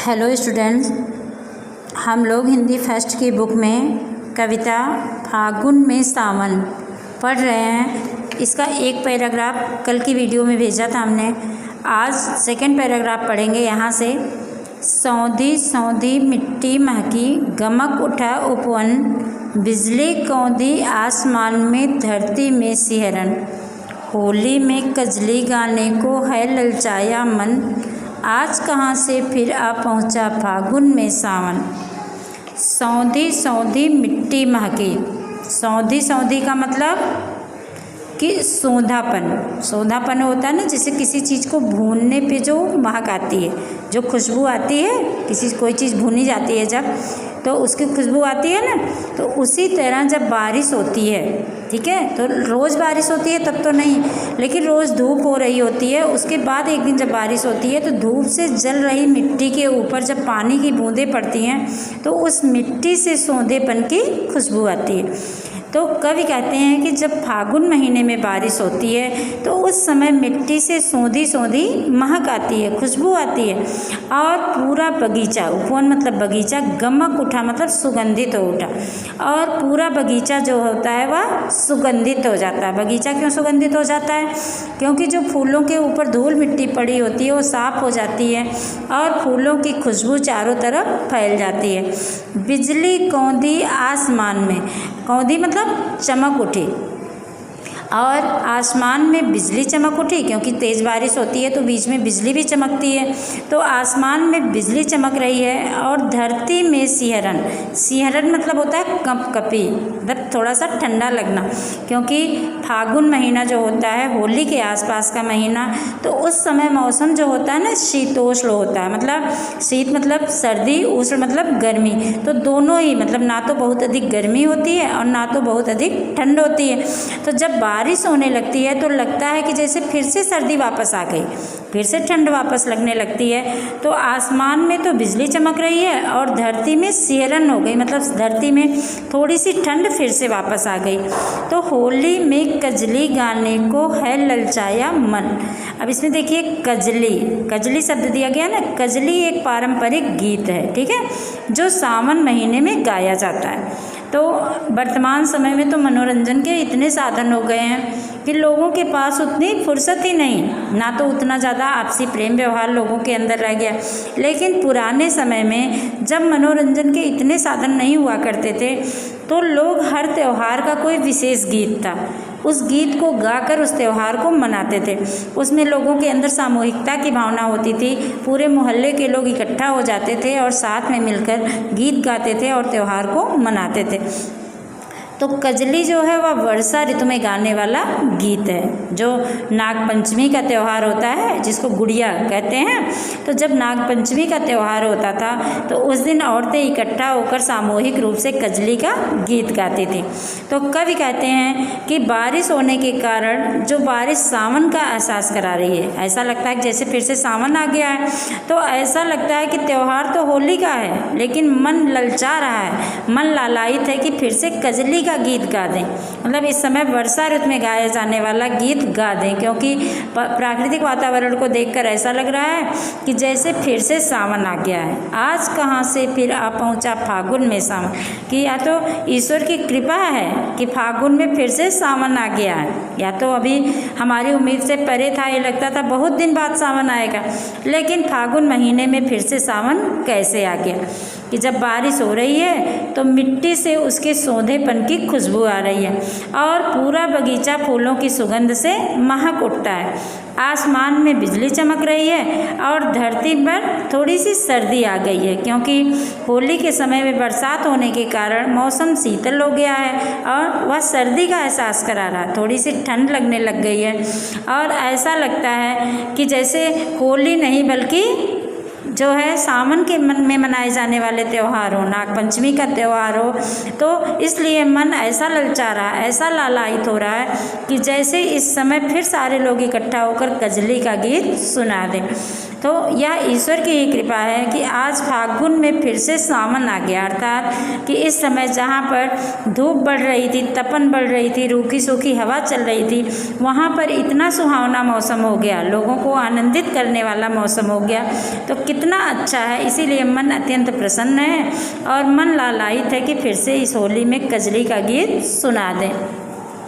Hello students, हम लोग Hindi first की बुक में कविता फागुन में सावन पढ़ रहे हैं। इसका एक पैराग्राफ कल की वीडियो में भेजा था हमने। आज सेकंड पैराग्राफ पढ़ेंगे यहाँ से। सौंधी सौंधी मिट्टी महकी, गमक उठा उपवन, बिजली कौंधी आसमान में, धरती में सिहरन। होली में कजली गाने को है ललचाया मन, आज कहाँ से फिर आ पहुँचा फागुन में सावन। सौंधी सौंधी मिट्टी महकी। सौंधी सौंधी का मतलब कि सौंधापन। सौंधापन होता है ना, जैसे किसी चीज़ को भूनने पे जो महक आती है, जो खुशबू आती है, कोई चीज़ भुनी जाती है जब, तो उसकी खुशबू आती है ना, तो उसी तरह जब बारिश होती है, ठीक है, तो रोज़ बारिश होती है तब तो नहीं, लेकिन रोज़ धूप हो रही होती है, उसके बाद एक दिन जब बारिश होती है तो धूप से जल रही मिट्टी के ऊपर जब पानी की बूंदें पड़ती हैं तो उस मिट्टी से सौंधेपन की खुशबू आती है। तो कवि कहते हैं कि जब फागुन महीने में बारिश होती है तो उस समय मिट्टी से सौंधी सौंधी महक आती है, खुशबू आती है, और पूरा बगीचा, उपवन मतलब बगीचा, गमक उठा मतलब सुगंधित हो उठा, और पूरा बगीचा जो होता है वह सुगंधित हो जाता है। बगीचा क्यों सुगंधित हो जाता है? क्योंकि जो फूलों के ऊपर धूल मिट्टी पड़ी होती है वो साफ़ हो जाती है और फूलों की खुशबू चारों तरफ फैल जाती है। बिजली कौंधी आसमान में, कौंधी मतलब चमक उठी, और आसमान में बिजली चमक उठी, क्योंकि तेज़ बारिश होती है तो बीच में बिजली भी चमकती है, तो आसमान में बिजली चमक रही है। और धरती में सिहरन, सिहरन मतलब होता है कंपकपी, मतलब थोड़ा सा ठंडा लगना, क्योंकि फागुन महीना जो होता है होली के आसपास का महीना, तो उस समय मौसम जो होता है ना शीतोष्ण होता है, मतलब शीत मतलब सर्दी, उष्ण मतलब गर्मी, तो दोनों ही, मतलब ना तो बहुत अधिक गर्मी होती है और ना तो बहुत अधिक ठंड होती है। तो जब बारिश होने लगती है तो लगता है कि जैसे फिर से सर्दी वापस आ गई, फिर से ठंड वापस लगने लगती है। तो आसमान में तो बिजली चमक रही है और धरती में सिहरन हो गई, मतलब धरती में थोड़ी सी ठंड फिर से वापस आ गई। तो होली में कजली गाने को है ललचाया मन। अब इसमें देखिए कजली, कजली शब्द दिया गया ना। कजली एक पारंपरिक गीत है, ठीक है, जो सावन महीने में गाया जाता है। तो वर्तमान समय में तो मनोरंजन के इतने साधन हो गए हैं कि लोगों के पास उतनी फुर्सत ही नहीं, ना तो उतना ज़्यादा आपसी प्रेम व्यवहार लोगों के अंदर रह गया। लेकिन पुराने समय में जब मनोरंजन के इतने साधन नहीं हुआ करते थे तो लोग हर त्यौहार का कोई विशेष गीत था, उस गीत को गाकर उस त्यौहार को मनाते थे। उसमें लोगों के अंदर सामूहिकता की भावना होती थी, पूरे मोहल्ले के लोग इकट्ठा हो जाते थे और साथ में मिलकर गीत गाते थे और त्यौहार को मनाते थे। तो कजली जो है वह वर्षा ऋतु में गाने वाला गीत है। जो नागपंचमी का त्यौहार होता है, जिसको गुड़िया कहते हैं, तो जब नागपंचमी का त्यौहार होता था तो उस दिन औरतें इकट्ठा होकर सामूहिक रूप से कजली का गीत गाती थी। तो कवि कहते हैं कि बारिश होने के कारण जो बारिश सावन का एहसास करा रही है, ऐसा लगता है कि जैसे फिर से सावन आ गया है। तो ऐसा लगता है कि त्यौहार तो होली का है लेकिन मन ललचा रहा है, मन लालायित है कि फिर से कजली का गीत गा दें, मतलब इस समय वर्षा ऋतु में गाया जाने वाला गीत गा दें, क्योंकि प्राकृतिक वातावरण को देखकर ऐसा लग रहा है कि जैसे फिर से सावन आ गया है। आज कहाँ से फिर आ पहुँचा फागुन में सावन, कि या तो ईश्वर की कृपा है कि फागुन में फिर से सावन आ गया है, या तो अभी हमारी उम्मीद से परे था, ये लगता था बहुत दिन बाद सावन आएगा, लेकिन फागुन महीने में फिर से सावन कैसे आ गया कि जब बारिश हो रही है तो मिट्टी से उसके सौंधेपन की खुशबू आ रही है और पूरा बगीचा फूलों की सुगंध से महक उठता है। आसमान में बिजली चमक रही है और धरती पर थोड़ी सी सर्दी आ गई है, क्योंकि होली के समय में बरसात होने के कारण मौसम शीतल हो गया है और वह सर्दी का एहसास करा रहा है, थोड़ी सी ठंड लगने लग गई है। और ऐसा लगता है कि जैसे होली नहीं बल्कि जो है सावन के मन में मनाए जाने वाले त्यौहार हो, नागपंचमी का त्यौहार हो, तो इसलिए मन ऐसा ललचा रहा है, ऐसा लालायित हो रहा है कि जैसे इस समय फिर सारे लोग इकट्ठा होकर कजली का गीत सुना दें। तो यह ईश्वर की ही कृपा है कि आज फागुन में फिर से सावन आ गया, अर्थात कि इस समय जहाँ पर धूप बढ़ रही थी, तपन बढ़ रही थी, रूखी सूखी हवा चल रही थी, वहाँ पर इतना सुहावना मौसम हो गया, लोगों को आनंदित करने वाला मौसम हो गया। तो कितना अच्छा है, इसीलिए मन अत्यंत प्रसन्न है और मन लालायित है कि फिर से इस होली में कजरी का गीत सुना दें।